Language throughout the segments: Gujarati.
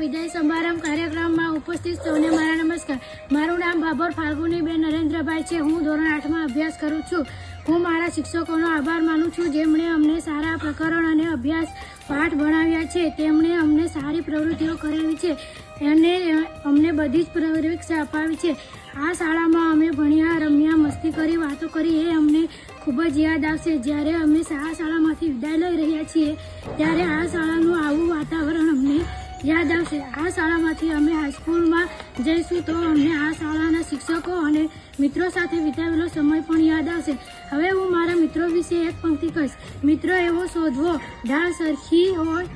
વિદાય સમારંભ કાર્યક્રમમાં ઉપસ્થિત સૌને મારા નમસ્કાર। મારું નામ ભાભોર ફાલ્ગુનીબેન નરેન્દ્રભાઈ છે। હું ધોરણ 8માં અભ્યાસ કરું છું। હું મારા શિક્ષકોનો આભાર માનું છું, જેમણે અમને સારા પ્રકરણ અને અભ્યાસ પાઠ ભણાવ્યા છે। તેમણે અમને સારી પ્રવૃત્તિઓ કરાવી છે અને અમને બધી જ પરીક્ષા અપાવી છે। આ શાળામાં અમે ભણ્યા, રમ્યા, મસ્તી કરી, વાતો કરી, એ અમને ખૂબ જ યાદ આવશે। જ્યારે અમે આ શાળામાંથી વિદાય લઈ રહ્યા છીએ ત્યારે આ શાળાનું આવું વાતાવરણ અમને યાદ આવશે। આ શાળામાંથી અમે હાઈસ્કૂલમાં જઈશું તો અમને આ શાળાના શિક્ષકો અને મિત્રો સાથે વિતાવેલો સમય પણ યાદ આવશે। હવે હું મારા મિત્રો વિશે એક પંક્તિ કહીશ। મિત્ર એવો શોધવો, ઢાળ સરખી હોય,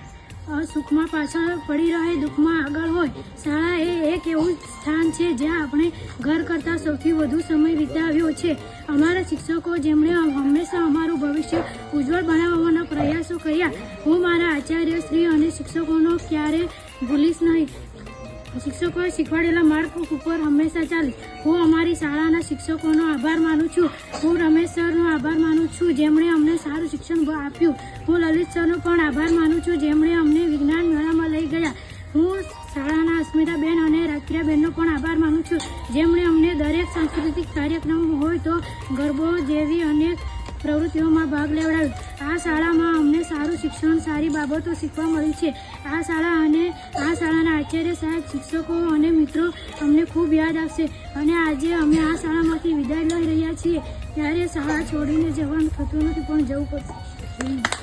સુખમાં પાછળ પડી રહે, દુઃખમાં આગળ હોય। શાળા એ એક એવું સ્થાન છે જ્યાં આપણે ઘર કરતાં સૌથી વધુ સમય વિતાવ્યો છે। અમારા શિક્ષકો જેમણે હંમેશા અમારું ભવિષ્ય ઉજ્જવળ બનાવવાના પ્રયાસો કર્યા, હું મારા આચાર્યશ્રી અને શિક્ષકોનો ક્યારે ભૂલીશ નહીં। શિક્ષકોએ શીખવાડેલા માર્ગ ઉપર હંમેશા ચાલીશ। હું અમારી શાળાના શિક્ષકોનો આભાર માનું છું। હું રમેશ સરનો આભાર માનું છું, જેમણે અમને સારું શિક્ષણ આપ્યું। હું લલિત સરનો પણ આભાર માનું છું, જેમણે અમને વિજ્ઞાન મેળામાં લઈ ગયા। હું શાળાના અસ્મિતાબેન અને રાત્રિયાબેનનો પણ આભાર માનું છું, જેમણે અમને દરેક સાંસ્કૃતિક કાર્યક્રમ હોય તો ગરબો જેવી અનેક પ્રવૃત્તિઓમાં ભાગ લેવડાવ્યો। આ શાળામાં અમને સારું શિક્ષણ, સારી બાબતો શીખવા મળી છે। આ શાળા અને આ શાળાના આચાર્ય સાહેબ, શિક્ષકો અને મિત્રો અમને ખૂબ યાદ આવશે અને આજે અમે આ શાળામાંથી વિદાય લઈ રહ્યા છીએ ત્યારે શાળા છોડીને જવાનું થતું નથી, પણ જવું પડશે।